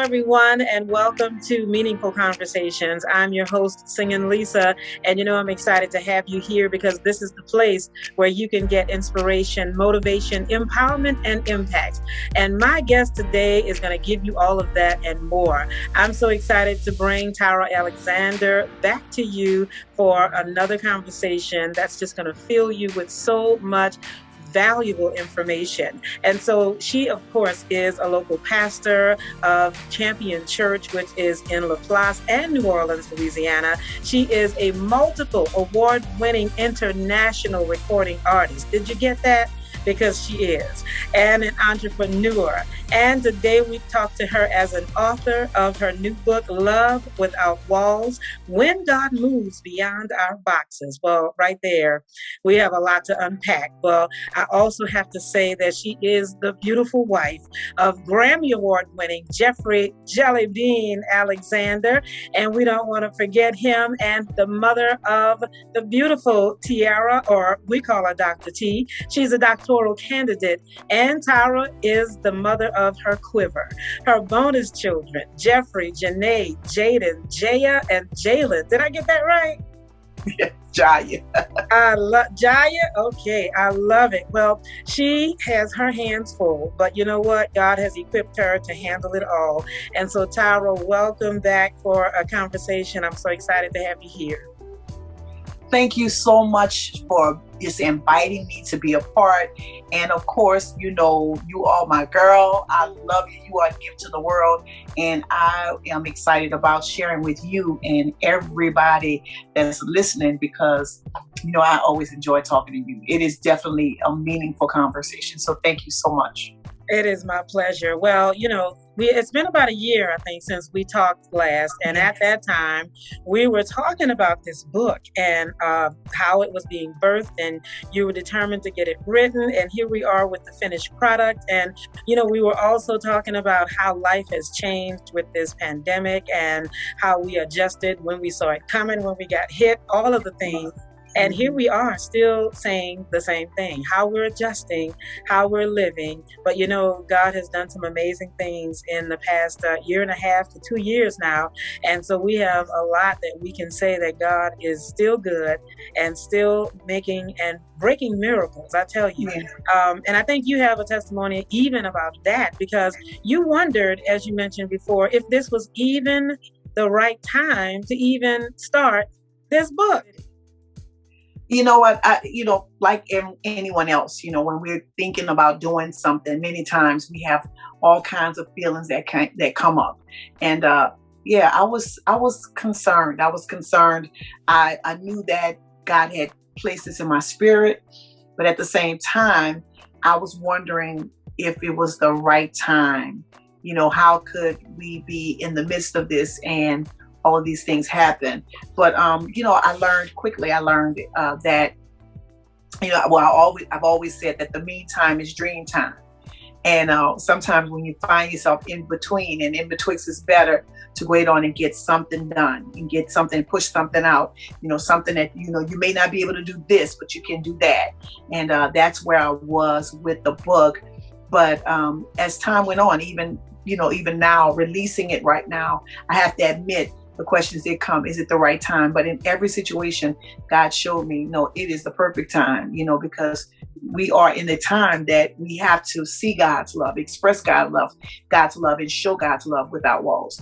everyone, and welcome to Meaningful Conversations. I'm your host, Singinlisa, and I'm excited to have you here because this is the place where you can get inspiration, motivation, empowerment, and impact. And my guest today is going to give you all of that and more. I'm so excited to bring Tara Alexander back to you for another conversation that's just going to fill you with so much valuable information. And so she, of course, is a local pastor of Champion Church, which is in Laplace and New Orleans, Louisiana. She is a multiple award-winning international recording artist. Did you get that? Because she is, and an entrepreneur. And today we talked to her as an author of her new book, Love Without Walls, When God Moves Beyond Our Boxes. Well, right there, we have a lot to unpack. Well, I also have to say that she is the beautiful wife of Grammy Award-winning Jeffrey Jellybean Alexander. And we don't want to forget him, and the mother of the beautiful Tiara, or we call her Dr. T. She's a doctoral candidate, and Tara is the mother of her quiver. Her bonus children, Jeffrey, Janae, Jaden, Jaya, and Jalen. Did I get that right? Jaya. I love Jaya. Okay, I love it. Well, she has her hands full, but you know what? God has equipped her to handle it all. And so, Tara, welcome back for a conversation. I'm so excited to have you here. Thank you so much for just inviting me to be a part. And of course, you are my girl. I love you. You are a gift to the world. And I am excited about sharing with you and everybody that's listening because, I always enjoy talking to you. It is definitely a meaningful conversation. So thank you so much. It is my pleasure. Well, it's been about a year, I think, since we talked last. And Yes. At that time, we were talking about this book and how it was being birthed. And you were determined to get it written. And here we are with the finished product. And, we were also talking about how life has changed with this pandemic and how we adjusted when we saw it coming, when we got hit, all of the things. And here we are still saying the same thing, how we're adjusting, how we're living. But, God has done some amazing things in the past year and a half to 2 years now. And so we have a lot that we can say that God is still good and still making and breaking miracles, I tell you. And I think you have a testimony even about that because you wondered, as you mentioned before, if this was even the right time to even start this book. You know what? Like anyone else, when we're thinking about doing something, many times we have all kinds of feelings that come up. And I was concerned. I knew that God had placed this in my spirit, but at the same time, I was wondering if it was the right time. How could we be in the midst of this and all of these things happen? But I learned quickly. I learned that I've always said that the meantime is dream time. And sometimes when you find yourself in between, and in betwixt, it's better to wait on and get something done and get something, push something out. Something that you may not be able to do this, but you can do that. And that's where I was with the book. But as time went on, even now, releasing it right now, I have to admit, the questions did come, is it the right time? But in every situation, God showed me, no, it is the perfect time, because we are in the time that we have to see God's love, express God's love, and show God's love without walls.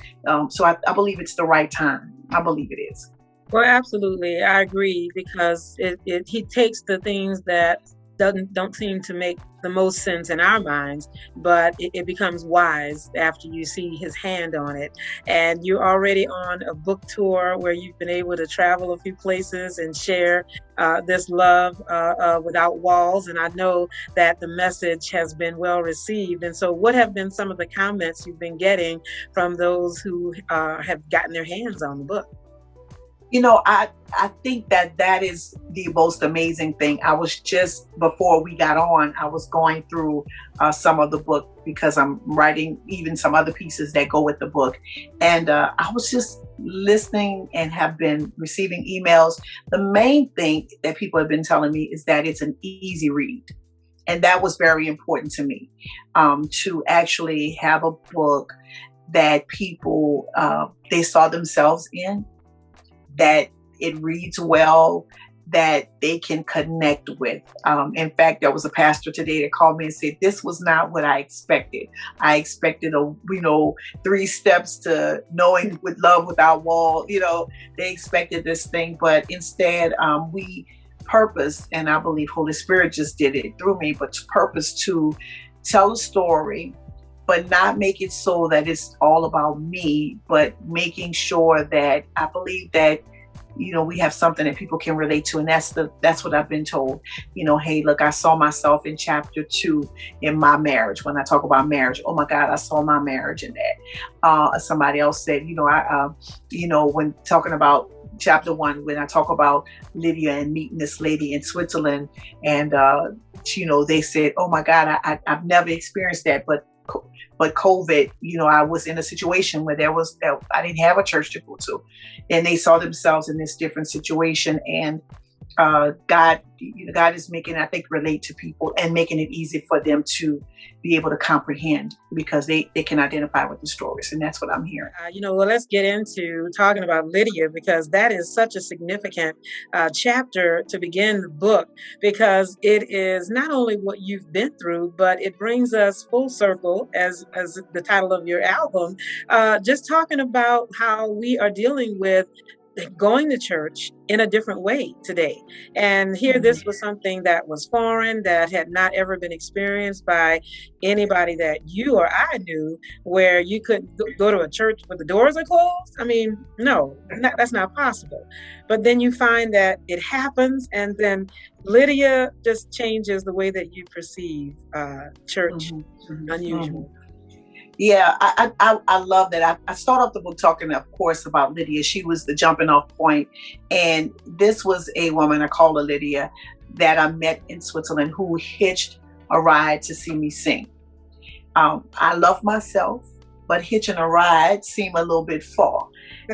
So I believe it's the right time. I believe it is. Well, absolutely. I agree because he takes the things that don't seem to make the most sense in our minds, but it becomes wise after you see his hand on it. And you're already on a book tour where you've been able to travel a few places and share this love without walls. And I know that the message has been well received. And so what have been some of the comments you've been getting from those who have gotten their hands on the book? I think that is the most amazing thing. I was just, before we got on, I was going through some of the book because I'm writing even some other pieces that go with the book. And I was just listening and have been receiving emails. The main thing that people have been telling me is that it's an easy read. And that was very important to me, to actually have a book that people, they saw themselves in, that it reads well, that they can connect with. In fact, there was a pastor today that called me and said, "This was not what I expected. I expected three steps to knowing with love without wall. They expected this thing, but instead, we purpose, and I believe Holy Spirit just did it through me, but to purpose to tell a story, but not make it so that it's all about me, but making sure that I believe that we have something that people can relate to, and that's what I've been told. Hey, look, I saw myself in chapter 2 in my marriage. When I talk about marriage, oh my God, I saw my marriage in that. Somebody else said, when talking about chapter 1, when I talk about Lydia and meeting this lady in Switzerland, and they said, oh my God, I've never experienced that, but COVID, I was in a situation where I didn't have a church to go to, and they saw themselves in this different situation. And God is making, I think, relate to people and making it easy for them to be able to comprehend, because they can identify with the stories. And that's what I'm hearing. Well, let's get into talking about Lydia, because that is such a significant chapter to begin the book, because it is not only what you've been through, but it brings us full circle, as the title of your album, just talking about how we are dealing with going to church in a different way today. And here, this was something that was foreign, that had not ever been experienced by anybody that you or I knew, where you could go to a church where the doors are closed. I mean, no, that's not possible. But then you find that it happens, and then Lydia just changes the way that you perceive church. Unusual. Yeah, I love that. I start off the book talking, of course, about Lydia. She was the jumping off point. And this was a woman, I call her Lydia, that I met in Switzerland, who hitched a ride to see me sing. I love myself, but hitching a ride seemed a little bit far.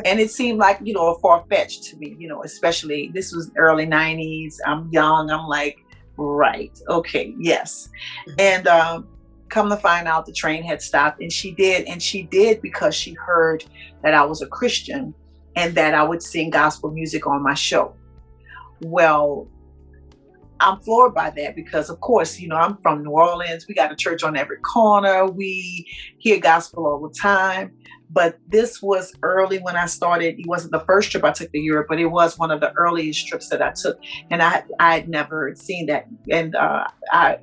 And it seemed like, a far-fetched to me, especially this was early 90s. I'm young. I'm like, right. Okay. Yes. And, come to find out, the train had stopped, and she did because she heard that I was a Christian and that I would sing gospel music on my show. Well, I'm floored by that, because of course, I'm from New Orleans. We got a church on every corner. We hear gospel all the time. But this was early when I started. It wasn't the first trip I took to Europe, but it was one of the earliest trips that I took. And I had never seen that. And I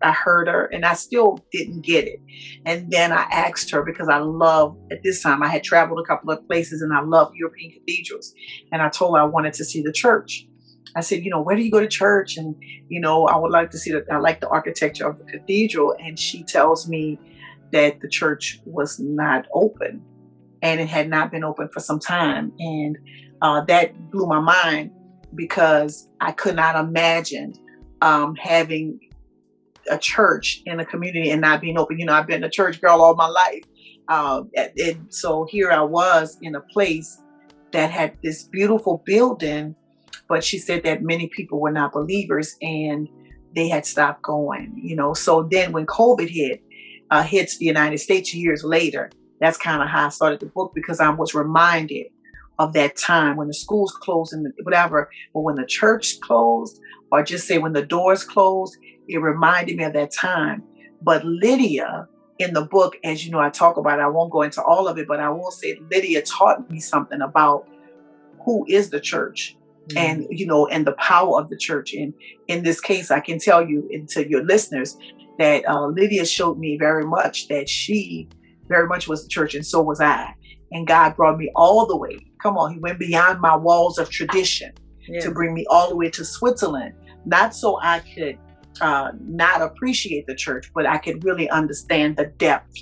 heard her, and I still didn't get it. And then I asked her, because at this time I had traveled a couple of places, and I love European cathedrals. And I told her I wanted to see the church. I said, where do you go to church? And, I would like to see I like the architecture of the cathedral. And she tells me that the church was not open, and it had not been open for some time. And that blew my mind, because I could not imagine having a church in a community and not being open. I've been a church girl all my life. So here I was in a place that had this beautiful building, but she said that many people were not believers and they had stopped going. So then when COVID hits the United States years later, that's kind of how I started the book, because I was reminded of that time when the schools closed and whatever, or when the church closed, or just say when the doors closed. It reminded me of that time. But Lydia, in the book, as I talk about it, I won't go into all of it, but I will say Lydia taught me something about who is the church. And and the power of the church. And in this case, I can tell you, and to your listeners, that Lydia showed me very much that she very much was the church, and so was I. And God brought me all the way. Come on, He went beyond my walls of tradition to bring me all the way to Switzerland. Not so I could not appreciate the church, but I could really understand the depth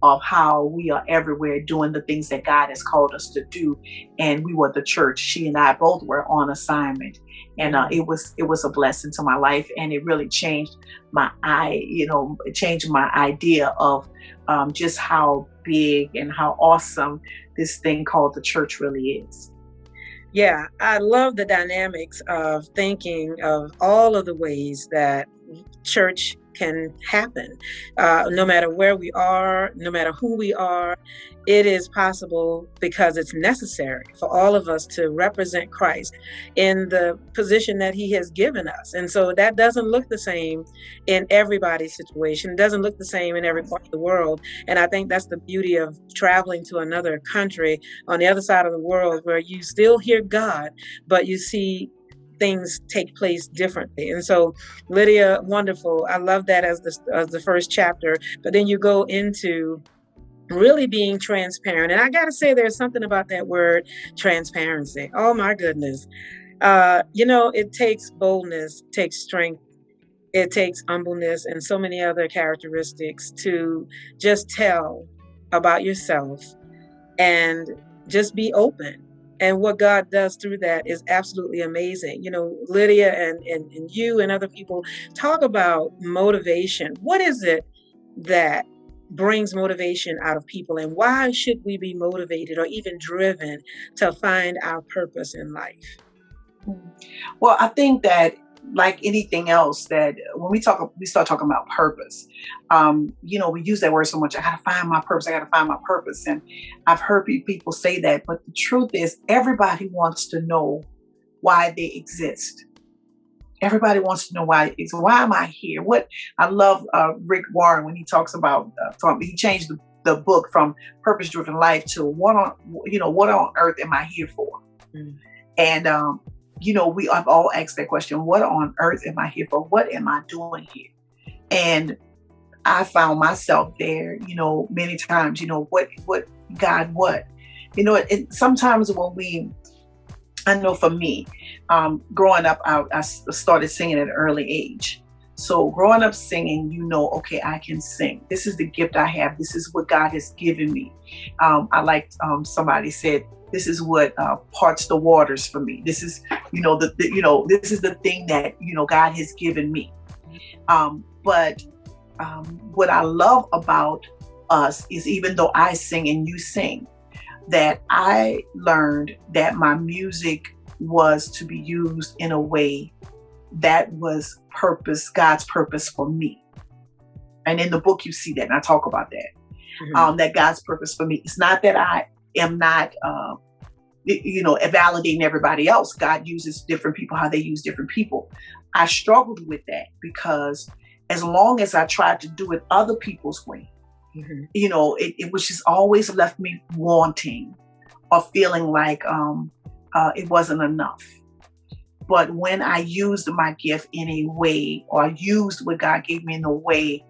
of how we are everywhere doing the things that God has called us to do. And we were the church. She and I both were on assignment. And it was a blessing to my life. And it really changed changed my idea of just how big and how awesome this thing called the church really is. Yeah, I love the dynamics of thinking of all of the ways that church can happen. No matter where we are, no matter who we are, it is possible because it's necessary for all of us to represent Christ in the position that he has given us. And so that doesn't look the same in everybody's situation. It doesn't look the same in every part of the world. And I think that's the beauty of traveling to another country on the other side of the world, where you still hear God, but you see things take place differently. And so, Lydia, wonderful. I love that as the first chapter. But then you go into really being transparent. And I got to say, there's something about that word transparency. Oh, my goodness. It takes boldness, takes strength, it takes humbleness, and so many other characteristics to just tell about yourself and just be open. And what God does through that is absolutely amazing. Lydia and you and other people talk about motivation. What is it that brings motivation out of people, and why should we be motivated or even driven to find our purpose in life? Well, I think that, like anything else, that when we start talking about purpose, we use that word so much. I got to find my purpose. I got to find my purpose. And I've heard people say that, but the truth is everybody wants to know why they exist. Everybody wants to know why am I here? What I love Rick Warren when he talks about he changed the book from purpose driven life to what on earth am I here for? Mm. And we have all asked that question: what on earth am I here for? What am I doing here? And I found myself there, many times. What God, what? And sometimes I know for me, growing up, I started singing at an early age. So growing up singing, okay, I can sing. This is the gift I have. This is what God has given me. I like somebody said, this is what parts the waters for me. This is, this is the thing that God has given me. But what I love about us is, even though I sing and you sing, that I learned that my music was to be used in a way that was God's purpose for me. And in the book, you see that, and I talk about that. Mm-hmm. That God's purpose for me. It's not that I am not, validating everybody else. God uses different people, how they use different people. I struggled with that because as long as I tried to do it other people's way, mm-hmm. It was just always left me wanting or feeling like it wasn't enough. But when I used my gift in a way, or used what God gave me in a way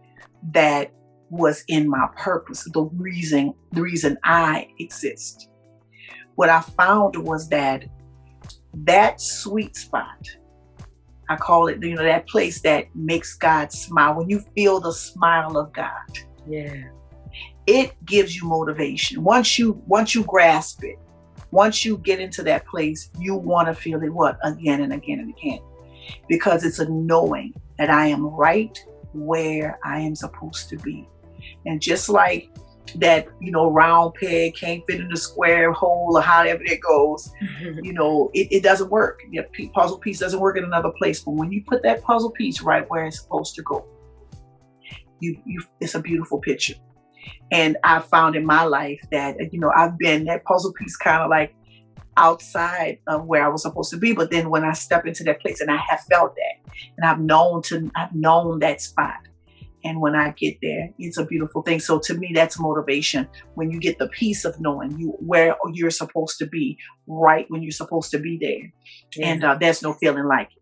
that was in my purpose, the reason I exist, what I found was that sweet spot, I call it, that place that makes God smile. When you feel the smile of God, yeah, it gives you motivation. Once you grasp it, once you get into that place, you want to feel it again and again and again, because it's a knowing that I am right where I am supposed to be. And just like that, round peg can't fit in the square hole or however it goes, it doesn't work. The puzzle piece doesn't work in another place. But when you put that puzzle piece right where it's supposed to go, it's a beautiful picture. And I found in my life that, I've been that puzzle piece kind of like outside of where I was supposed to be. But then when I step into that place and I have felt that, and I've known that spot. And when I get there, it's a beautiful thing. So to me, that's motivation. When you get the peace of knowing where you're supposed to be, right when you're supposed to be there. Yeah. And there's no feeling like it.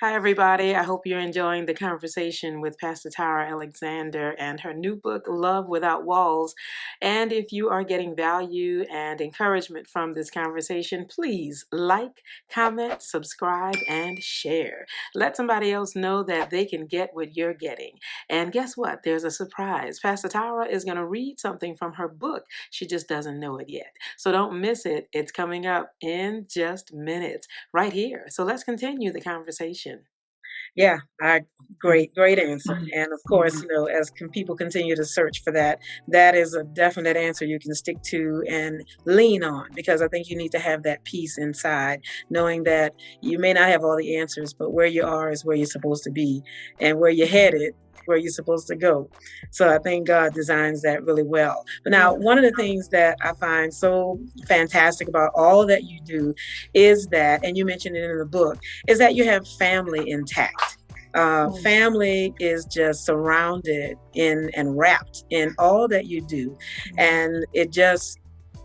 Hi, everybody. I hope you're enjoying the conversation with Pastor Tara Alexander and her new book, Love Without Walls. And if you are getting value and encouragement from this conversation, please like, comment, subscribe, and share. Let somebody else know that they can get what you're getting. And guess what? There's a surprise. Pastor Tara is going to read something from her book. She just doesn't know it yet. So don't miss it. It's coming up in just minutes right here. So let's continue the conversation. Yeah, great answer. And of course, as people continue to search for that, that is a definite answer you can stick to and lean on, because I think you need to have that peace inside, knowing that you may not have all the answers, but where you are is where you're supposed to be, and where you're headed, where you're supposed to go. So I think God designs that really well. But now, one of the things that I find so fantastic about all that you do is that, and you mentioned it in the book, is that you have family intact. Family is just surrounded in and wrapped in all that you do. And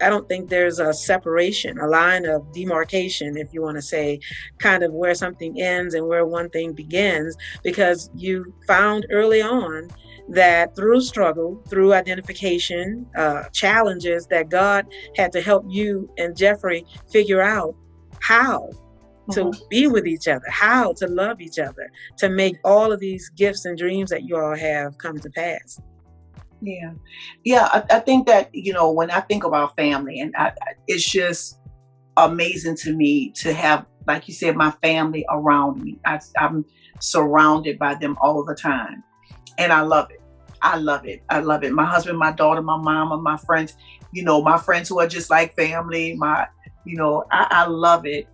I don't think there's a separation, a line of demarcation, if you want to say, kind of where something ends and where one thing begins, because you found early on that through struggle, through identification, challenges, that God had to help you and Jeffrey figure out how to be with each other, how to love each other, to make all of these gifts and dreams that you all have come to pass. I think that, when I think about family, and it's just amazing to me to have, like you said, my family around me. I'm surrounded by them all the time, and I love it. I love it. I love it. My husband, my daughter, my mama, my friends, my friends who are just like family, I love it.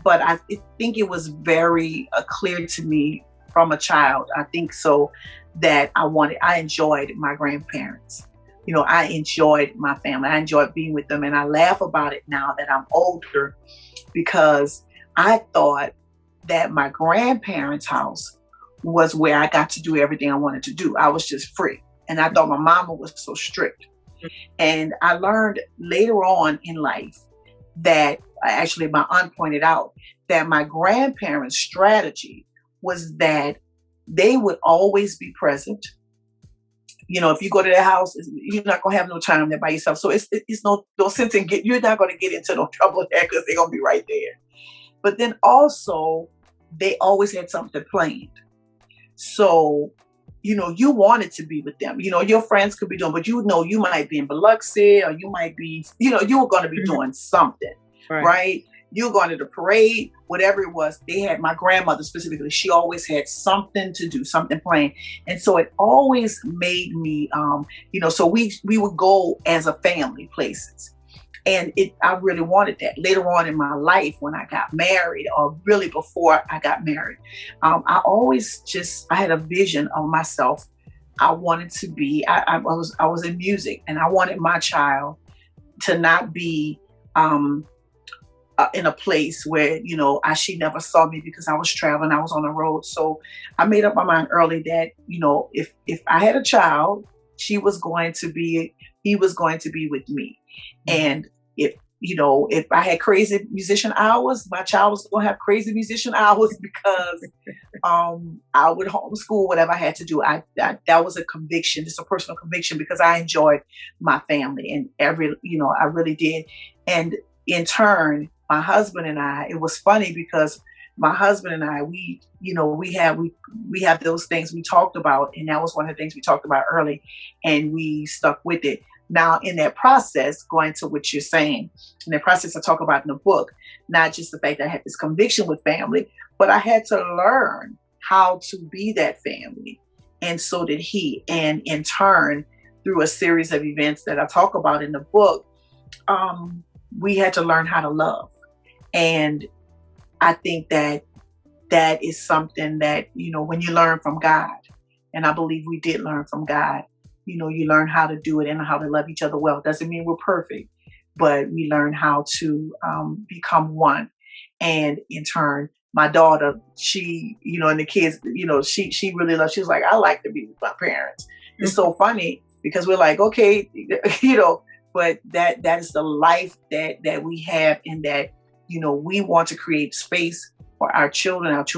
But I think it was very clear to me from a child, I think so, that I enjoyed my grandparents. I enjoyed my family. I enjoyed being with them. And I laugh about it now that I'm older, because I thought that my grandparents' house was where I got to do everything I wanted to do. I was just free. And I thought my mama was so strict. And I learned later on in life that, actually my aunt pointed out, that my grandparents' strategy was that they would always be present. If you go to their house, you're not gonna have no time there by yourself. So it's no sense in you're not gonna get into no trouble there, because they're gonna be right there. But then also, they always had something planned. So, you wanted to be with them. Your friends could be doing, but you might be in Biloxi, or you might be, you were gonna be doing something, right? You were going to the parade, whatever it was. They had, my grandmother specifically, she always had something to do, something planned. And so it always made me, so we would go as a family places. And I really wanted that. Later on in my life, when I got married, or really before I got married, I had a vision of myself. I wanted to be, I was in music, and I wanted my child to not be, in a place where, she never saw me, because I was traveling, I was on the road. So I made up my mind early that, if I had a child, he was going to be with me. And if I had crazy musician hours, my child was going to have crazy musician hours, because I would homeschool whatever I had to do. That was a conviction, just a personal conviction, because I enjoyed my family, and I really did. And in turn, my husband and I, it was funny, because my husband and I, we have those things we talked about, and that was one of the things we talked about early, and we stuck with it. Now, in that process, going to what you're saying, in the process I talk about in the book, not just the fact that I had this conviction with family, but I had to learn how to be that family. And so did he. And in turn, through a series of events that I talk about in the book, we had to learn how to love. And I think that is something that, when you learn from God, and I believe we did learn from God, you learn how to do it and how to love each other well. Doesn't mean we're perfect, but we learn how to become one. And in turn, my daughter, she, and the kids, she really loves, she was like, I like to be with my parents. It's so funny, because we're like, okay, but that is the life that we have, and that, we want to create space for our children's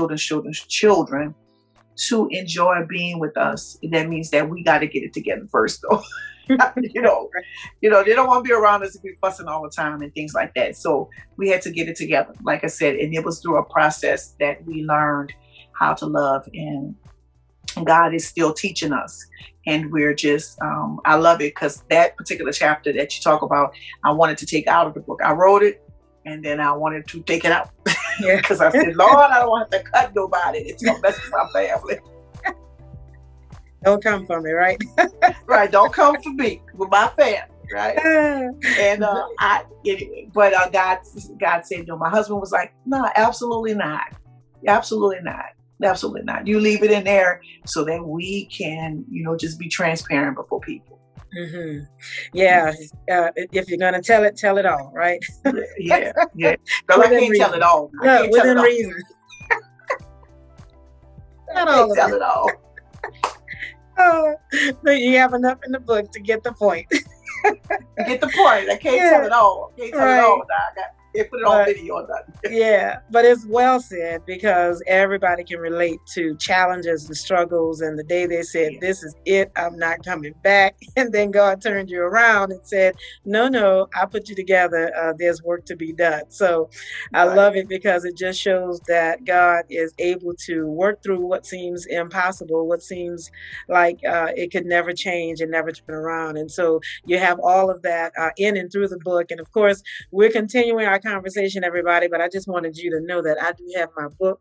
children to enjoy being with us. And that means that we got to get it together first, though. They don't want to be around us and be fussing all the time and things like that. So we had to get it together, like I said, and it was through a process that we learned how to love, and God is still teaching us. And we're just, I love it, because that particular chapter that you talk about, I wanted to take out of the book. I wrote it, And then I wanted to take it out Yeah. because I said, Lord, I don't want to cut nobody. It's going to mess with my family. Don't come for me, right? Right. Don't come for me with my family. Right. And anyway, but God said no. My husband was like, no, absolutely not. Absolutely not. Absolutely not. You leave it in there so that we can, just be transparent before people. Mm-hmm. Yeah. If you're going to tell it all, right? Yeah. Girl, I can't tell it all. No, within reason. Not all of tell it all. But you have enough in the book to get the point. Get the point. I can't tell it all. I can't tell it all. I can't put it on video or nothing. Yeah, but it's well said because everybody can relate to challenges and struggles. And the day they said, this is it, I'm not coming back. And then God turned you around and said, no, I put you together. There's work to be done. So I love it because it just shows that God is able to work through what seems impossible, what seems like it could never change and never turn around. And so you have all of that in and through the book. And of course, we're continuing our conversation, everybody, but I just wanted you to know that I do have my book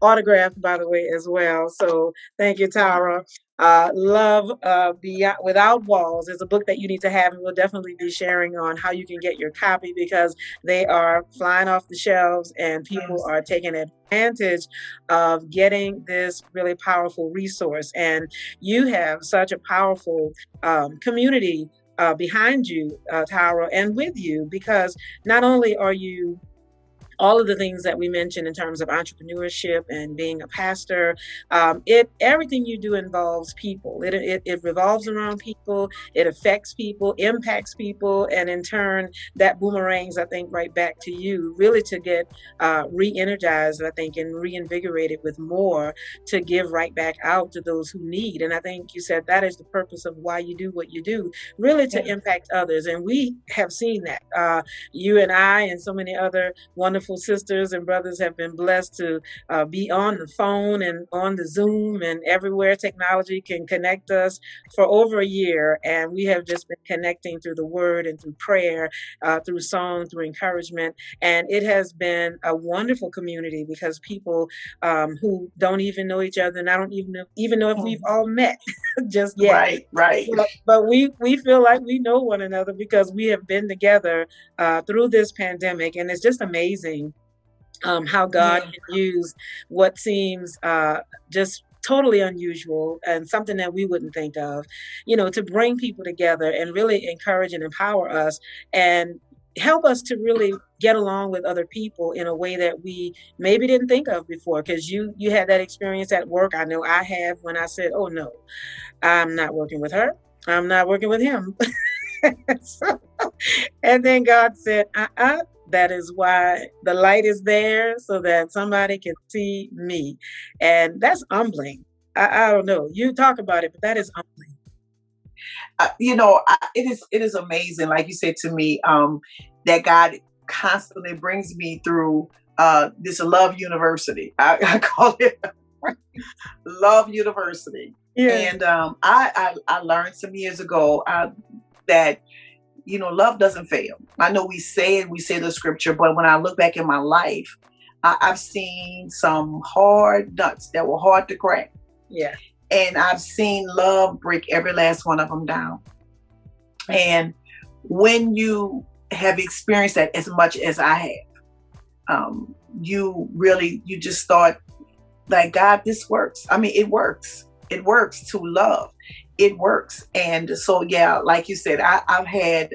autographed, by the way, as well. So thank you, Tara. Love Beyond Without Walls is a book that you need to have, and we'll definitely be sharing on how you can get your copy because they are flying off the shelves and people are taking advantage of getting this really powerful resource. And you have such a powerful community behind you, Tara, and with you, because not only are you all of the things that we mentioned in terms of entrepreneurship and being a pastor, everything you do involves people. It revolves around people. It affects people, impacts people, and in turn, that boomerangs, I think, right back to you, really to get re-energized, I think, and reinvigorated with more to give right back out to those who need. And I think you said that is the purpose of why you do what you do, really to impact others. And we have seen that. You and I and so many other wonderful sisters and brothers have been blessed to be on the phone and on the Zoom and everywhere technology can connect us for over a year. And we have just been connecting through the word and through prayer, through song, through encouragement. And it has been a wonderful community because people who don't even know each other, and I don't even know if we've all met just yet. Right. But we feel like we know one another because we have been together through this pandemic. And it's just amazing how God can use what seems just totally unusual and something that we wouldn't think of, to bring people together and really encourage and empower us and help us to really get along with other people in a way that we maybe didn't think of before. Because you had that experience at work. I know I have when I said, oh, no, I'm not working with her. I'm not working with him. And then God said, that is why the light is there so that somebody can see me. And that's humbling. I don't know. You talk about it, but that is humbling. It is amazing, like you said to me, that God constantly brings me through this Love University. I call it Love University. Yeah. And I learned some years ago that love doesn't fail. I know we say the scripture, but when I look back in my life, I've seen some hard nuts that were hard to crack. Yeah. And I've seen love break every last one of them down. And when you have experienced that as much as I have, you just thought, like, God, this works. I mean, it works. It works to love. It works. And so, yeah, like you said, I've had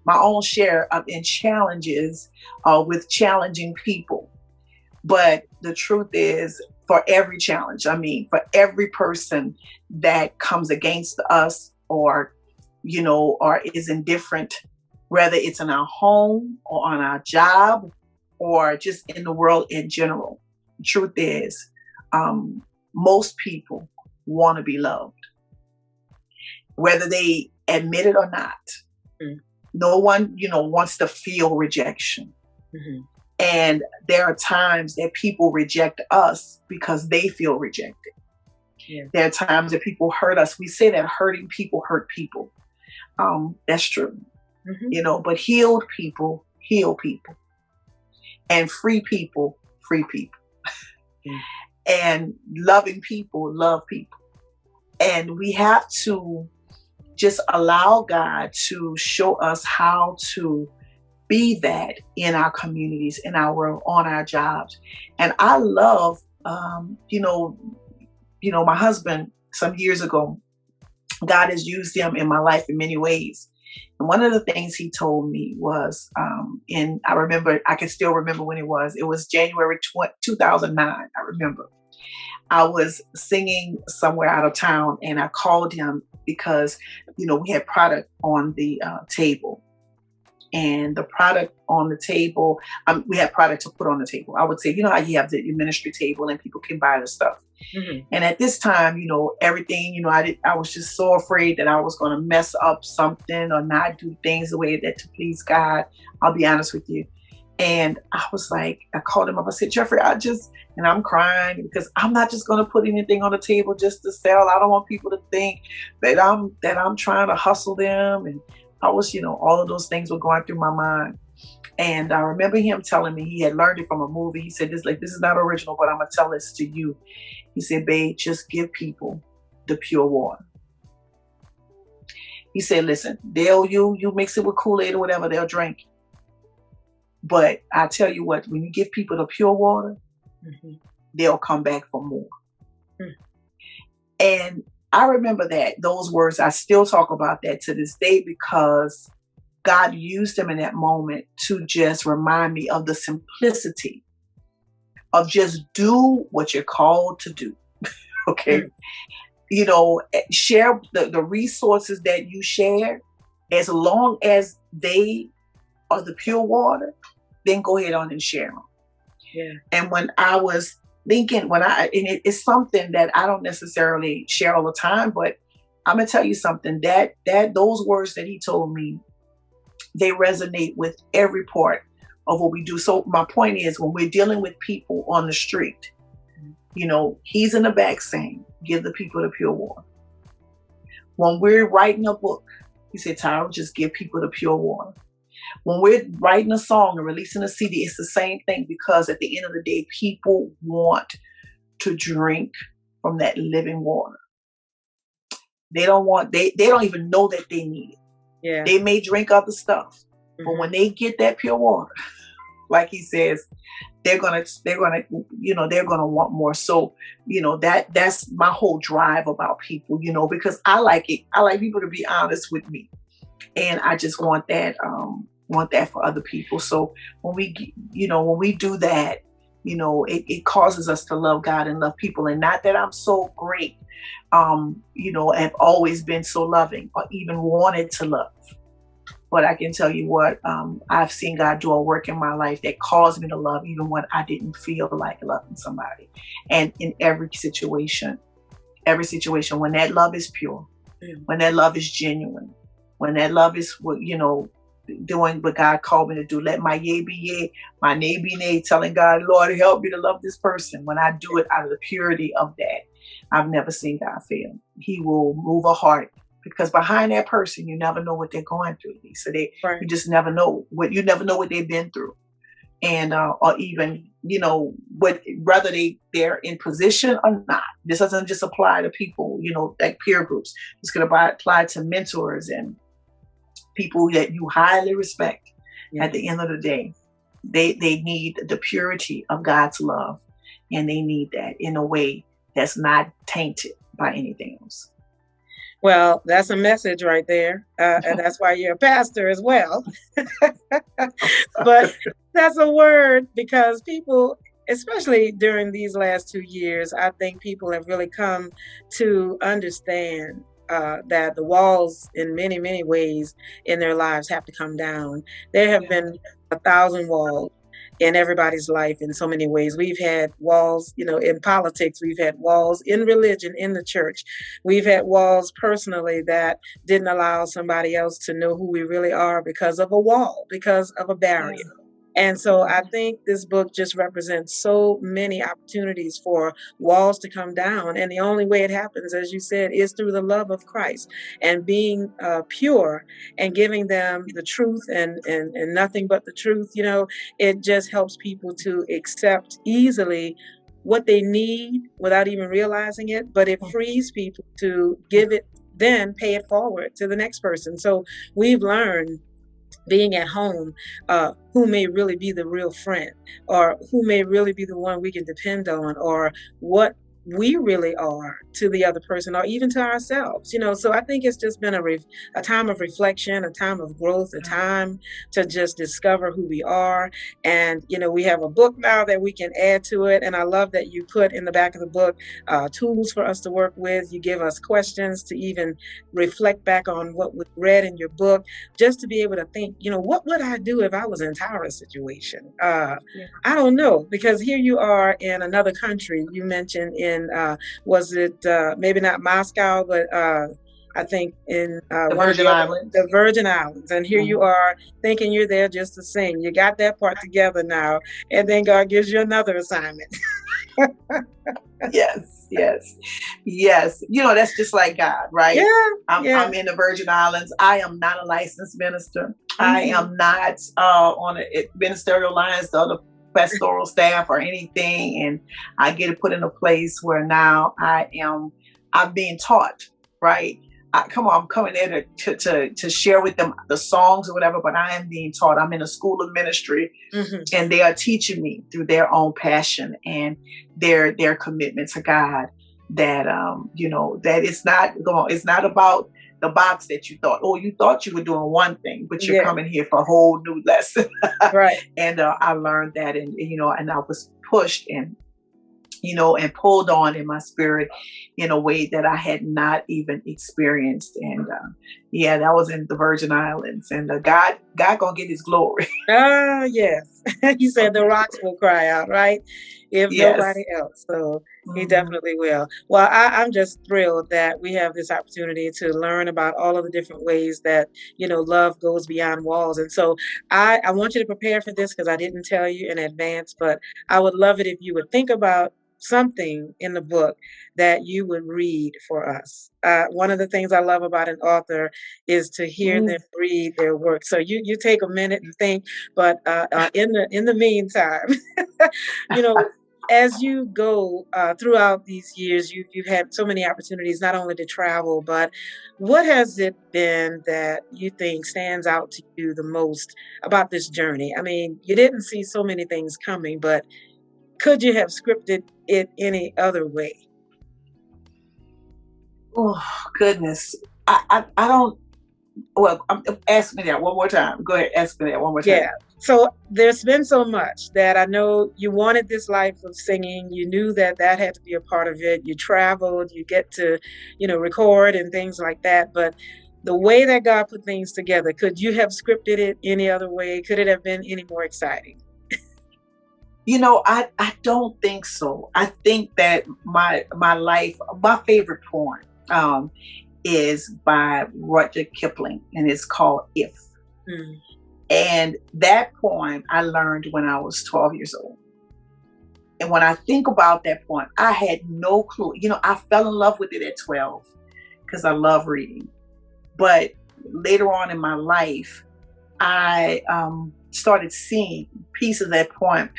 my own share of challenges with challenging people. But the truth is, for every challenge, for every person that comes against us or is indifferent, whether it's in our home or on our job or just in the world in general, the truth is, most people want to be loved, whether they admit it or not. Mm-hmm. No one, wants to feel rejection. Mm-hmm. And there are times that people reject us because they feel rejected. Yeah. There are times that people hurt us. We say that hurting people hurt people. That's true. Mm-hmm. But healed people heal people, and free people, free people, and loving people, love people. And we have to just allow God to show us how to be that in our communities, in our world, on our jobs. And I love, my husband some years ago, God has used him in my life in many ways. And one of the things he told me was, I can still remember when it was January 2009. I remember I was singing somewhere out of town, and I called him because, we had product on the table. And the product on the table, we had product to put on the table. I would say, how you have the ministry table and people can buy the stuff. Mm-hmm. And at this time, everything, I was just so afraid that I was going to mess up something or not do things the way that to please God. I'll be honest with you. And I was like, I called him up. I said, Jeffrey, and I'm crying because I'm not just going to put anything on the table just to sell. I don't want people to think that I'm trying to hustle them. And I was, all of those things were going through my mind. And I remember him telling me he had learned it from a movie. He said, this is not original, but I'm going to tell this to you. He said, babe, just give people the pure water. He said, listen, you mix it with Kool-Aid or whatever, they'll drink. But I tell you what, when you give people the pure water, mm-hmm. they'll come back for more. Mm. And I remember those words, I still talk about that to this day because God used them in that moment to just remind me of the simplicity of just do what you're called to do. Okay. Mm. Share the resources that you share, as long as they are the pure water, then go ahead on and share them. Yeah. And when I was thinking, it's something that I don't necessarily share all the time, but I'm gonna tell you something that those words that he told me, they resonate with every part of what we do. So my point is, when we're dealing with people on the street, he's in the back saying, give the people the pure water. When we're writing a book, he said, Tyra, just give people the pure water. When we're writing a song and releasing a CD, it's the same thing, because at the end of the day, people want to drink from that living water. They don't even know that they need it. Yeah. They may drink other stuff, mm-hmm. but when they get that pure water, like he says, they're gonna want more. So, that's my whole drive about people, because I like it. I like people to be honest with me, and I just want that for other people. So when we do that, it causes us to love God and love people. And not that I'm so great, have always been so loving or even wanted to love. But I can tell you what, I've seen God do a work in my life that caused me to love even when I didn't feel like loving somebody. And in every situation, when that love is pure, when that love is genuine, when that love is doing what God called me to do, let my yea be yea, my nay be nay, telling God, Lord, help me to love this person. When I do it out of the purity of that, I've never seen God fail. He will move a heart, because behind that person, you never know what they're going through. So you just never know what they've been through. And, or even, whether they're in position or not. This doesn't just apply to people, like peer groups. It's going to apply to mentors and people that you highly respect. Yeah. At the end of the day, they need the purity of God's love, and they need that in a way that's not tainted by anything else. Well, that's a message right there. And that's why you're a pastor as well. But that's a word, because people, especially during these last 2 years, I think people have really come to understand that the walls in many, many ways in their lives have to come down. There have been 1,000 walls in everybody's life in so many ways. We've had walls, in politics. We've had walls in religion, in the church. We've had walls personally that didn't allow somebody else to know who we really are because of a wall, because of a barrier. And so I think this book just represents so many opportunities for walls to come down. And the only way it happens, as you said, is through the love of Christ and being pure and giving them the truth and nothing but the truth. It just helps people to accept easily what they need without even realizing it, but it frees people to give it, then pay it forward to the next person. So we've learned being at home, who may really be the real friend, or who may really be the one we can depend on, or what we really are to the other person, or even to ourselves. So I think it's just been a time of reflection, a time of growth, a time to just discover who we are. And we have a book now that we can add to it, and I love that you put in the back of the book tools for us to work with. You give us questions to even reflect back on what we read in your book, just to be able to think, what would I do if I was in Tara's situation? I don't know, because here you are in another country. You mentioned in, was it maybe not Moscow, but I think in The one of Virgin Islands. the Virgin Islands. And here you are thinking you're there just to sing. You got that part together now, and then God gives you another assignment. Yes. That's just like God, right? Yeah, I'm in the Virgin Islands. I am not a licensed minister. I am not on a ministerial lines, the other pastoral staff or anything. And I get to put in a place where now I'm being taught, right? I'm coming there to share with them the songs or whatever, but I am being taught. I'm in a school of ministry, and they are teaching me through their own passion and their commitment to God. That that it's not about the box that you thought. Oh, you thought you were doing one thing, but you're coming here for a whole new lesson. Right. And I learned that, and I was pushed and pulled on in my spirit in a way that I had not even experienced. And that was in the Virgin Islands. And God gonna get His glory. Yes. He said the rocks will cry out, right? If nobody else. So He definitely will. Well, I'm just thrilled that we have this opportunity to learn about all of the different ways that, love goes beyond walls. And so I want you to prepare for this, because I didn't tell you in advance, but I would love it if you would think about something in the book that you would read for us. One of the things I love about an author is to hear them read their work. So you take a minute and think, but in the meantime, as you go throughout these years, you've had so many opportunities not only to travel, but what has it been that you think stands out to you the most about this journey? I mean, you didn't see so many things coming, but could you have scripted it any other way? Oh, goodness. I don't. Well, ask me that one more time. Go ahead, ask me that one more time. Yeah. So there's been so much that I know you wanted this life of singing. You knew that had to be a part of it. You traveled, you get to, record and things like that. But the way that God put things together, could you have scripted it any other way? Could it have been any more exciting? I don't think so. I think that my favorite poem is by Rudyard Kipling, and it's called If. And that poem I learned when I was 12 years old. And when I think about that poem, I had no clue. I fell in love with it at 12 because I love reading. But later on in my life, I started seeing pieces of that poem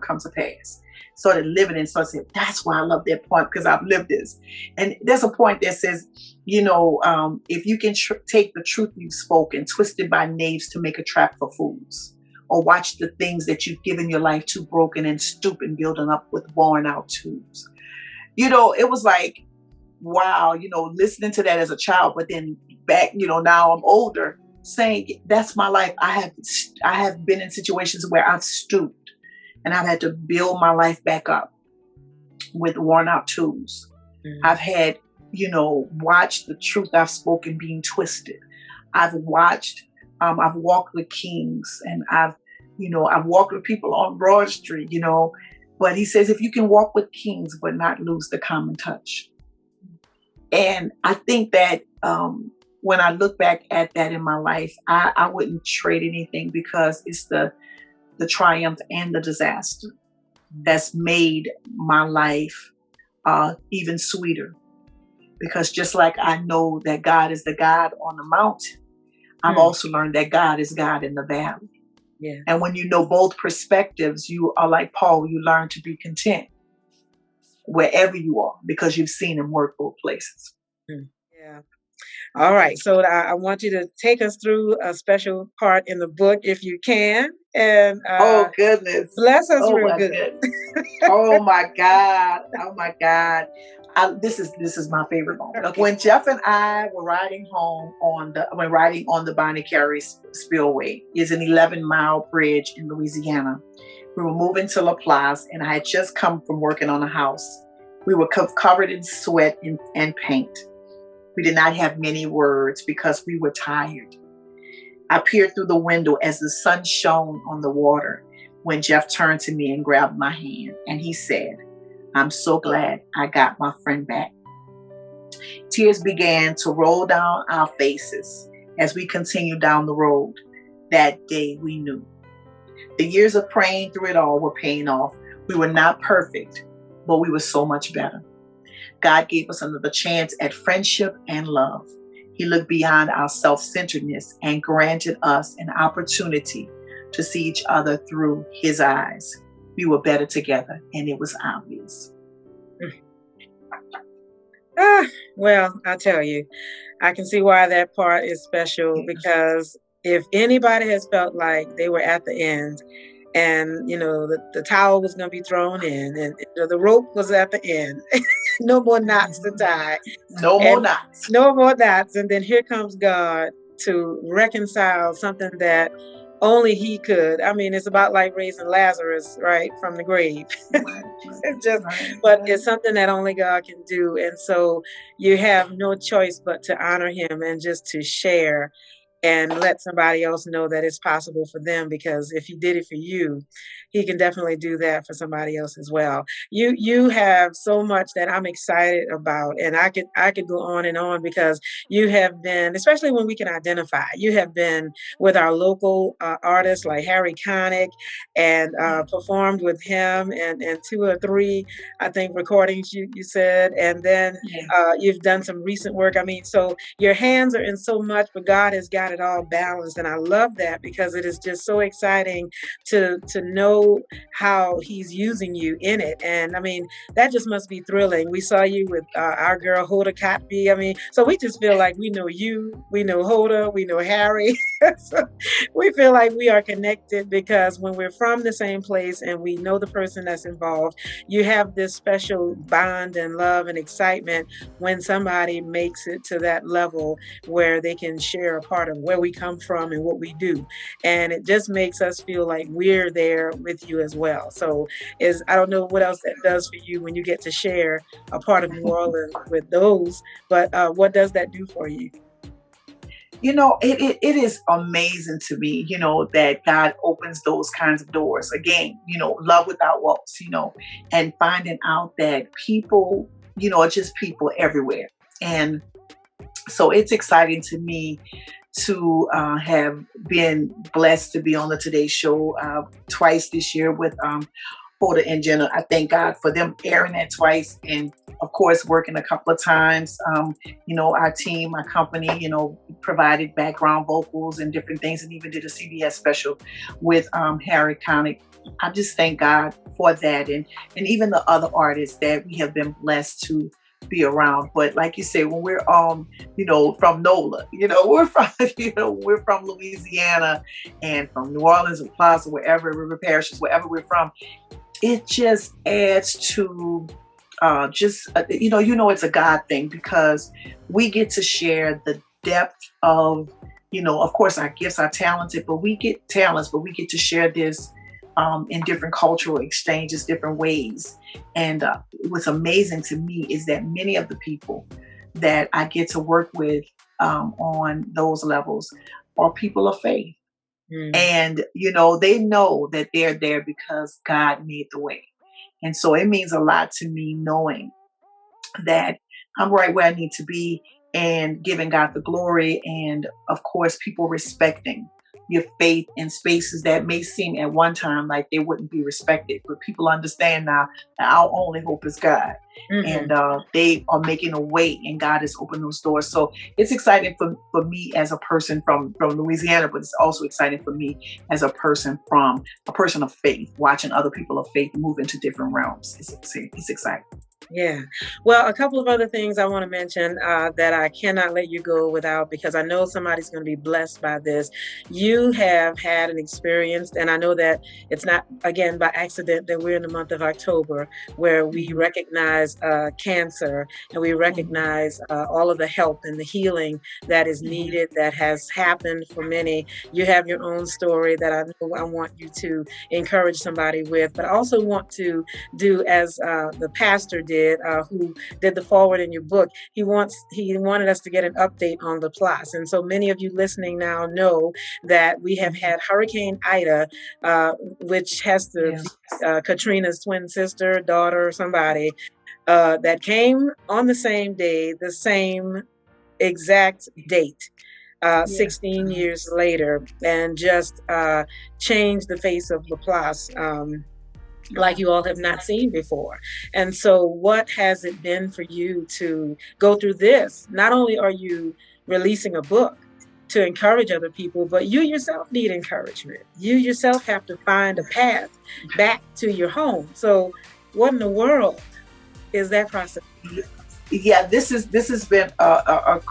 come to pass. Started living it, so I said, that's why I love that poem, because I've lived this. And there's a point that says, if you can take the truth you've spoken, twisted by knaves to make a trap for fools, or watch the things that you've given your life to broken and stoop and building up with worn out tools. It was like, wow, listening to that as a child, but then back, now I'm older, saying that's my life. I have been in situations where I've stooped and I've had to build my life back up with worn out tools. I've had, watched the truth I've spoken being twisted. I've watched, I've walked with kings, and I've walked with people on Broad Street, but he says, if you can walk with kings, but not lose the common touch. And I think that, when I look back at that in my life, I wouldn't trade anything, because it's the the triumph and the disaster that's made my life even sweeter. Because just like I know that God is the God on the mountain, I've also learned that God is God in the valley. Yeah. And when you know both perspectives, you are like Paul, you learn to be content wherever you are because you've seen him work both places. Yeah. All right. So I want you to take us through a special part in the book if you can. And Oh, goodness. bless us Oh, real my good. goodness. Oh, my God. Oh, my God. This is my favorite moment. Okay. When Jeff and I were riding on the Bonnie Carey Spillway, is an 11-mile bridge in Louisiana. We were moving to Laplace, and I had just come from working on a house. We were covered in sweat and paint. We did not have many words because we were tired. I peered through the window as the sun shone on the water when Jeff turned to me and grabbed my hand, and he said, "I'm so glad I got my friend back." Tears began to roll down our faces as we continued down the road. That day we knew. The years of praying through it all were paying off. We were not perfect, but we were so much better. God gave us another chance at friendship and love. He looked beyond our self-centeredness and granted us an opportunity to see each other through his eyes. We were better together, and it was obvious. Well, I tell you, I can see why that part is special because if anybody has felt like they were at the end and, the towel was going to be thrown in and the rope was at the end, no more knots to tie. No more knots. No more knots. And then here comes God to reconcile something that only he could. I mean, it's about like raising Lazarus, right, from the grave. But it's something that only God can do. And so you have no choice but to honor him and just to share and let somebody else know that it's possible for them, because if he did it for you, he can definitely do that for somebody else as well. You have so much that I'm excited about, and I could go on and on because you have been, especially when we can identify, you have been with our local artists like Harry Connick and performed with him and two or three, I think, recordings you said, and then you've done some recent work. I mean, so your hands are in so much, but God has got it all balanced, and I love that because it is just so exciting to know how he's using you in it. And I mean, that just must be thrilling. We saw you with our girl Hoda Kotb. I mean, so we just feel like we know you, we know Hoda, we know Harry. So we feel like we are connected because when we're from the same place and we know the person that's involved, you have this special bond and love and excitement when somebody makes it to that level where they can share a part of where we come from and what we do. And it just makes us feel like we're there with you as well. So I don't know what else that does for you when you get to share a part of New Orleans with those, but what does that do for you? It is amazing to me, that God opens those kinds of doors. Again, love without walls, and finding out that people, are just people everywhere. And so it's exciting to me to have been blessed to be on the Today Show twice this year with Hoda and Jenna. I thank God for them airing that twice, and of course working a couple of times. Our team, our company, provided background vocals and different things, and even did a CBS special with Harry Connick. I just thank God for that, and even the other artists that we have been blessed to be around. But like you say, when we're from NOLA, we're from Louisiana and from New Orleans and Plaza, wherever River Parishes, wherever we're from, it just adds to it's a God thing because we get to share the depth of, of course our gifts are talented, but we get to share this in different cultural exchanges, different ways. And what's amazing to me is that many of the people that I get to work with on those levels are people of faith. And, they know that they're there because God made the way. And so it means a lot to me knowing that I'm right where I need to be and giving God the glory. And of course, people respecting, your faith in spaces that may seem at one time like they wouldn't be respected. But people understand now that our only hope is God. Mm-hmm. And they are making a way, and God has opened those doors. So it's exciting for me as a person from Louisiana, but it's also exciting for me as a person of faith, watching other people of faith move into different realms. It's exciting. Yeah. Well, a couple of other things I want to mention that I cannot let you go without, because I know somebody's going to be blessed by this. You have had an experience, and I know that it's not, again, by accident that we're in the month of October, where we recognize cancer, and we recognize all of the help and the healing that is needed, that has happened for many. You have your own story that I know I want you to encourage somebody with, but I also want to do as the pastor did, who did the forward in your book. He wanted us to get an update on Laplace, and so many of you listening now know that we have had Hurricane Ida, which has to be Katrina's twin sister, daughter, somebody that came on the same day, the same exact date. 16 years later, and just changed the face of Laplace. Like you all have not seen before. And so what has it been for you to go through this? Not only are you releasing a book to encourage other people, but you yourself need encouragement. You yourself have to find a path back to your home. So what in the world is that process? Yeah, this has been an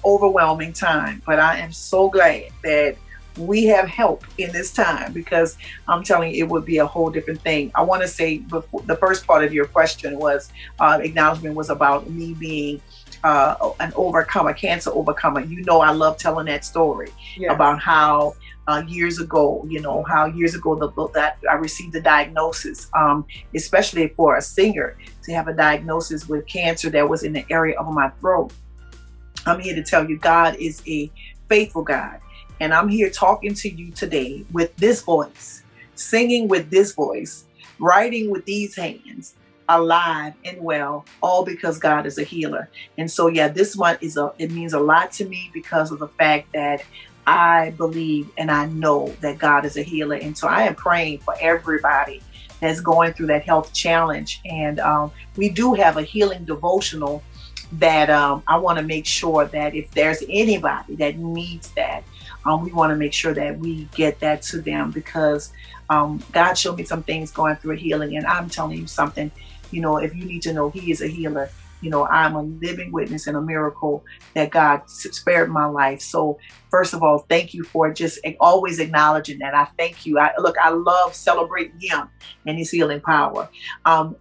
overwhelming time, but I am so glad that we have help in this time, because I'm telling you, it would be a whole different thing. I want to say, before, the first part of your question was acknowledgement was about me being an overcomer, cancer overcomer. You know, I love telling that story about how years ago that I received the diagnosis, especially for a singer, to have a diagnosis with cancer that was in the area of my throat. I'm here to tell you, God is a faithful God. And I'm here talking to you today with this voice, singing with this voice, writing with these hands, alive and well, all because God is a healer. And so, this month it means a lot to me because of the fact that I believe and I know that God is a healer. And so I am praying for everybody that's going through that health challenge. And we do have a healing devotional that I want to make sure that if there's anybody that needs that, we want to make sure that we get that to them, because God showed me some things going through healing. And I'm telling you something, if you need to know He is a healer, I'm a living witness and a miracle that God spared my life. So first of all, thank you for just always acknowledging that. I thank you. I love celebrating Him and His healing power.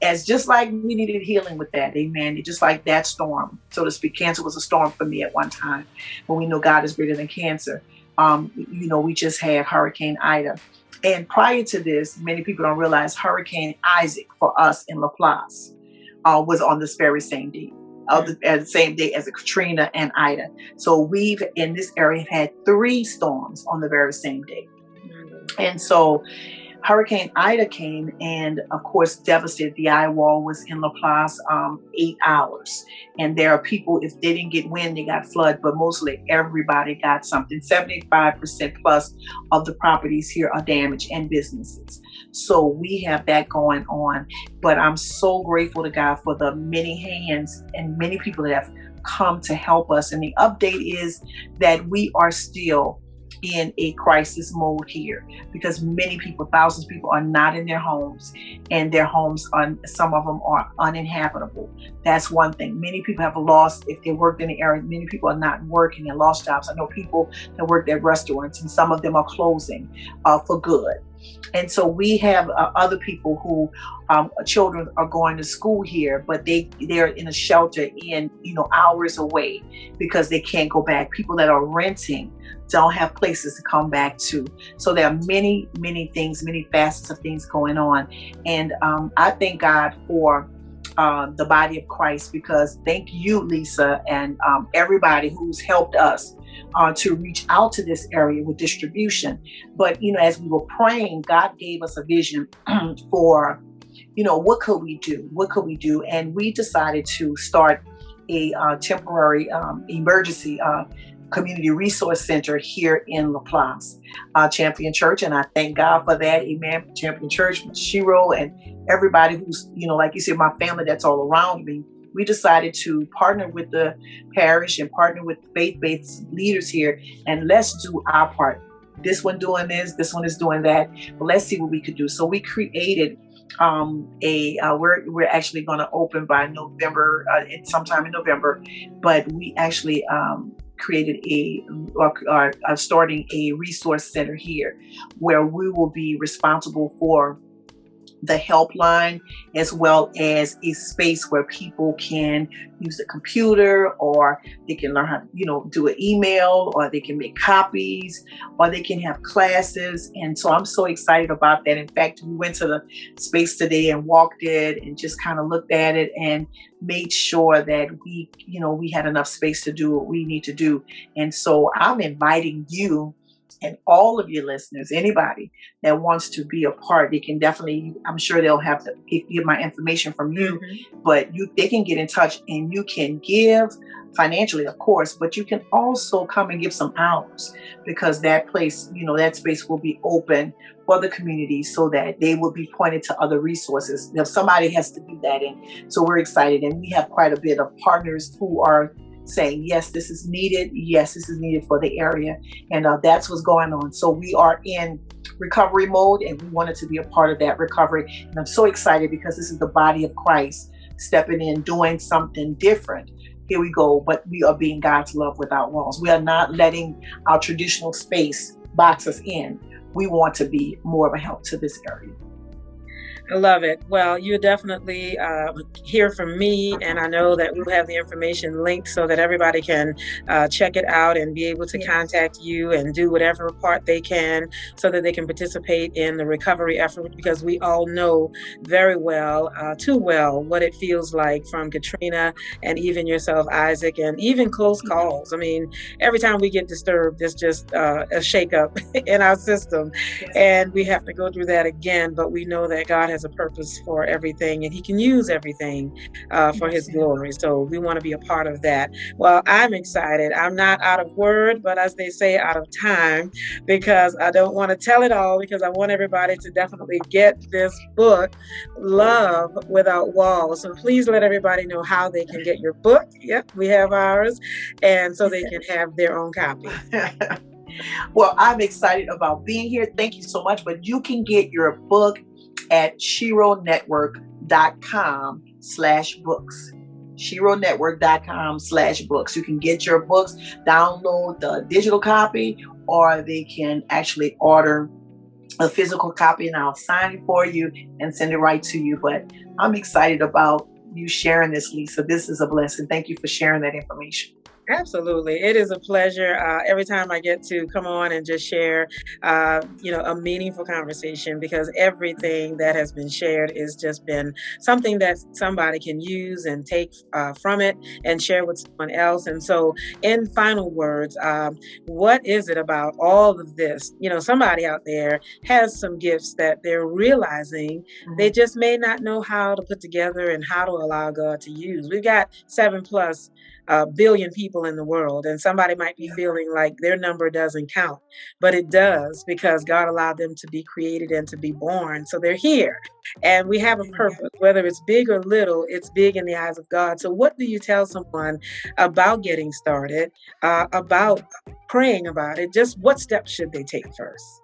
As just like we needed healing with that, amen. Just like that storm, so to speak. Cancer was a storm for me at one time, when we know God is greater than cancer. We just had Hurricane Ida. And prior to this, many people don't realize Hurricane Isaac for us in Laplace was on this very same day, the same day as the Katrina and Ida. So we've, in this area, had 3 storms on the very same day. And so Hurricane Ida came and, of course, devastated. The eye wall was in Laplace 8 hours. And there are people, if they didn't get wind, they got flood, but mostly everybody got something. 75% plus of the properties here are damaged, and businesses. So we have that going on. But I'm so grateful to God for the many hands and many people that have come to help us. And the update is that we are still in a crisis mode here, because many people, thousands of people, are not in their homes, and their homes some of them are uninhabitable. That's one thing. Many people have lost, if they worked in the area, many people are not working and lost jobs. I know people that worked at restaurants, and some of them are closing for good. And so we have other people who children are going to school here, but they're in a shelter hours away, because they can't go back. People that are renting don't have places to come back to. So there are many, many things, many facets of things going on. And I thank God for the body of Christ, because thank you, Lisa, and everybody who's helped us to reach out to this area with distribution. But, as we were praying, God gave us a vision for, what could we do? What could we do? And we decided to start a temporary emergency community resource center here in Laplace, Champion Church. And I thank God for that. Amen. Champion Church, Shiro, and everybody who's, like you said, my family that's all around me. We decided to partner with the parish and partner with faith-based leaders here, and let's do our part. This one doing this one is doing that. But let's see what we could do. So we created we're actually going to open by November, sometime in November, but we actually created starting a resource center here where we will be responsible for the helpline, as well as a space where people can use a computer, or they can learn how to, do an email, or they can make copies, or they can have classes. And so I'm so excited about that. In fact, we went to the space today and walked it and just kind of looked at it and made sure that we had enough space to do what we need to do. And so I'm inviting you and all of your listeners, anybody that wants to be a part, they can definitely, I'm sure they'll have to get my information from you, but they can get in touch, and you can give financially, of course, but you can also come and give some hours, because that place, that space will be open for the community so that they will be pointed to other resources. Now, somebody has to do that. And so we're excited, and we have quite a bit of partners who are saying, yes, this is needed. Yes, this is needed for the area. And that's what's going on. So we are in recovery mode, and we wanted to be a part of that recovery. And I'm so excited because this is the body of Christ stepping in, doing something different. Here we go. But we are being God's love without walls. We are not letting our traditional space box us in. We want to be more of a help to this area. I love it. Well, you definitely hear from me, and I know that we'll have the information linked so that everybody can check it out and be able to contact you and do whatever part they can so that they can participate in the recovery effort, because we all know very well, too well, what it feels like from Katrina and even yourself, Isaac, and even close calls. I mean, every time we get disturbed, it's just a shakeup in our system, and we have to go through that again, but we know that God has a purpose for everything, and he can use everything for his glory. So we want to be a part of that. Well, I'm excited. I'm not out of word, but as they say, out of time, because I don't want to tell it all, because I want everybody to definitely get this book, Love Without Walls. So please let everybody know how they can get your book. Yep, we have ours, and so they can have their own copy. Well, I'm excited about being here. Thank you so much. But you can get your book at shironetwork.com/books. shironetwork.com/books. You can get your books, download the digital copy, or they can actually order a physical copy, and I'll sign it for you and send it right to you. But I'm excited about you sharing this, Lisa. This is a blessing. Thank you for sharing that information. Absolutely. It is a pleasure every time I get to come on and just share, a meaningful conversation, because everything that has been shared has just been something that somebody can use and take from it and share with someone else. And so in final words, what is it about all of this? Somebody out there has some gifts that they're realizing they just may not know how to put together and how to allow God to use. We've got 7+ billion people in the world, and somebody might be feeling like their number doesn't count, but it does, because God allowed them to be created and to be born. So they're here, and we have a purpose, whether it's big or little. It's big in the eyes of God. So what do you tell someone about getting started, about praying about it? Just what steps should they take first?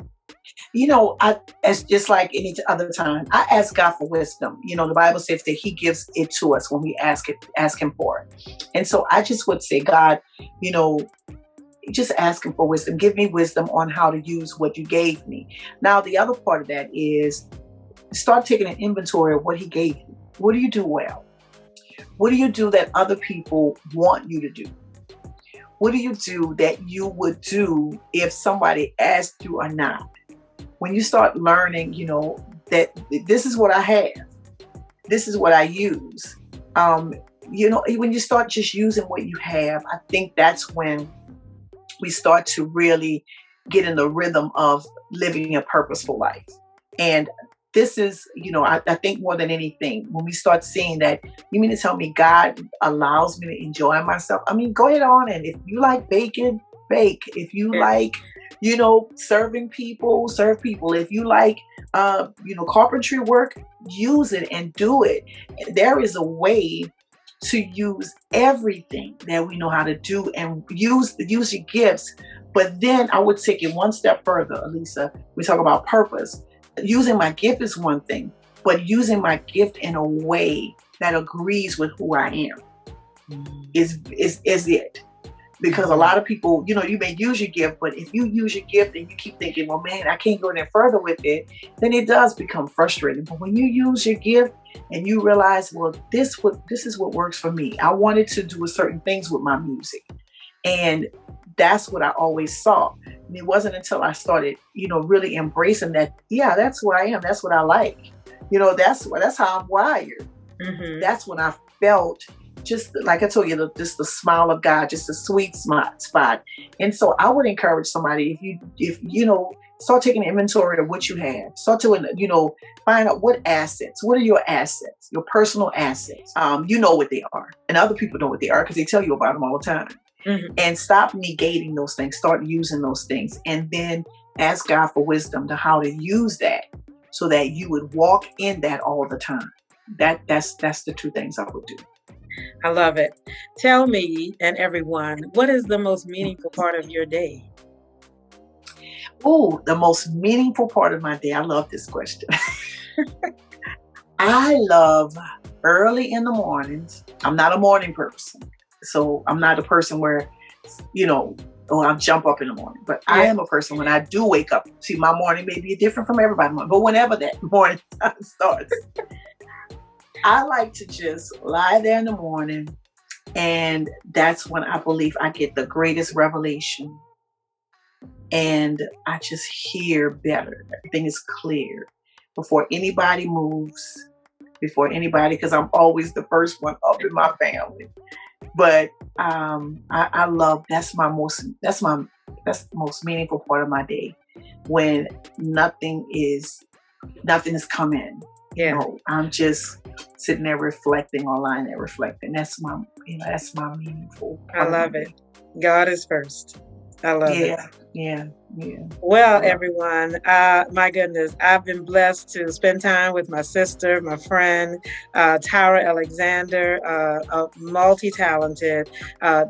It's just like any other time, I ask God for wisdom. The Bible says that he gives it to us when we ask him for it. And so I just would say, God, just ask him for wisdom. Give me wisdom on how to use what you gave me. Now, the other part of that is start taking an inventory of what he gave you. What do you do well? What do you do that other people want you to do? What do you do that you would do if somebody asked you or not? When you start learning, that this is what I have, this is what I use, when you start just using what you have, I think that's when we start to really get in the rhythm of living a purposeful life. And this is, I think more than anything, when we start seeing that, you mean to tell me God allows me to enjoy myself? I mean, go ahead on, and if you like bacon, bake. If you Yeah. like, serving people, serve people. If you like, carpentry work, use it and do it. There is a way to use everything that we know how to do and use your gifts. But then I would take it one step further, Elisa. We talk about purpose. Using my gift is one thing, but using my gift in a way that agrees with who I am is it. Because a lot of people, you may use your gift, but if you use your gift and you keep thinking, well, man, I can't go any further with it, then it does become frustrating. But when you use your gift and you realize, well, this is what works for me. I wanted to do certain things with my music, and that's what I always saw. And it wasn't until I started, really embracing that. Yeah, that's what I am. That's what I like. That's how I'm wired. Mm-hmm. That's when I felt, just like I told you, just the smile of God, just a sweet spot. And so I would encourage somebody, if start taking inventory of what you have. Start to, find out what are your assets, your personal assets. You know what they are, and other people know what they are because they tell you about them all the time. Mm-hmm. And stop negating those things. Start using those things, and then ask God for wisdom to how to use that, so that you would walk in that all the time. That's the two things I would do. I love it. Tell me and everyone, what is the most meaningful part of your day? Oh, the most meaningful part of my day. I love this question. I love early in the mornings. I'm not a morning person. So I'm not a person where, I'll jump up in the morning. But I am a person when I do wake up. See, my morning may be different from everybody's morning, but whenever that morning time starts, I like to just lie there in the morning, and that's when I believe I get the greatest revelation, and I just hear better. Everything is clear before anybody moves, because I'm always the first one up in my family. But I love, that's the most meaningful part of my day, when nothing is come in. Yeah. I'm just sitting there reflecting, or lying there reflecting. That's my meaningful I part. love it. God is first. I love it. Yeah. Well, everyone, my goodness, I've been blessed to spend time with my sister, my friend, Tara Alexander, a multi-talented,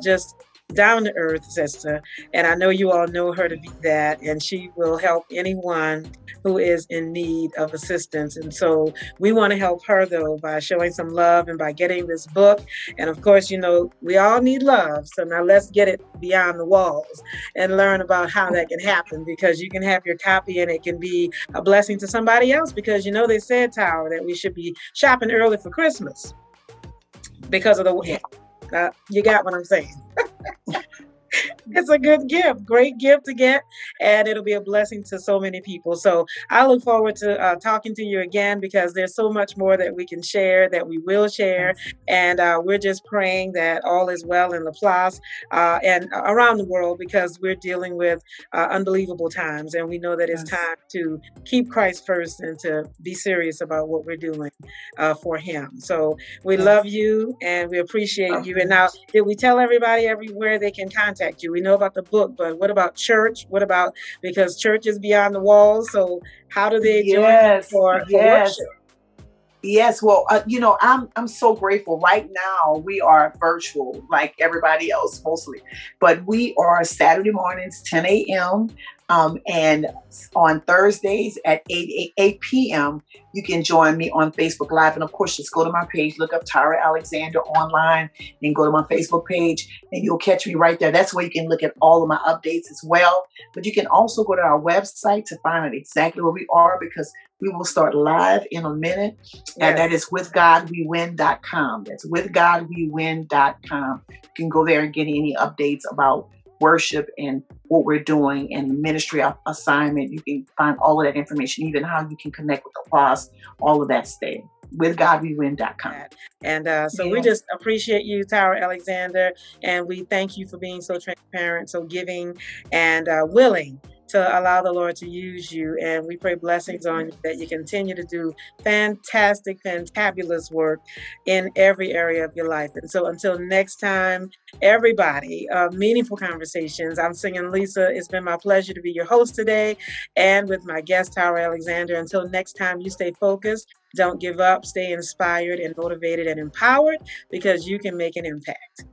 just down-to-earth sister. And I know you all know her to be that, and she will help anyone who is in need of assistance. And so we want to help her, though, by showing some love and by getting this book. And of course, we all need love. So now let's get it beyond the walls and learn about how that can happen, because you can have your copy and it can be a blessing to somebody else, because they said, Tower, that we should be shopping early for Christmas because of the you got what I'm saying. It's a good gift, great gift to get, and it'll be a blessing to so many people. So I look forward to talking to you again, because there's so much more that we can share, that we will share. And we're just praying that all is well in Laplace and around the world, because we're dealing with unbelievable times. And we know that it's time to keep Christ first and to be serious about what we're doing for him. So we love you and we appreciate you. And now, did we tell everybody everywhere they can contact you? We know about the book, but what about church? Because church is beyond the walls. So how do they join for worship? Yes. Well, I'm so grateful. Right now, we are virtual, like everybody else, mostly, but we are Saturday mornings, 10 a.m. And on Thursdays at 8 p.m., you can join me on Facebook Live. And of course, just go to my page, look up Tyra Alexander online, and go to my Facebook page, and you'll catch me right there. That's where you can look at all of my updates as well. But you can also go to our website to find out exactly where we are, because we will start live in a minute. And that is withgodwewin.com. That's withgodwewin.com. You can go there and get any updates about worship and what we're doing and ministry assignment. You can find all of that information, even how you can connect with the class. All of that's there. Withgodwewin.com. And so we just appreciate you, Tara Alexander, and we thank you for being so transparent, so giving, and willing to allow the Lord to use you. And we pray blessings on you, that you continue to do fantastic, fantabulous work in every area of your life. And so until next time, everybody, Meaningful Conversations, I'm Singinlisa. It's been my pleasure to be your host today, and with my guest, Tara Alexander. Until next time, you stay focused, don't give up, stay inspired and motivated and empowered, because you can make an impact.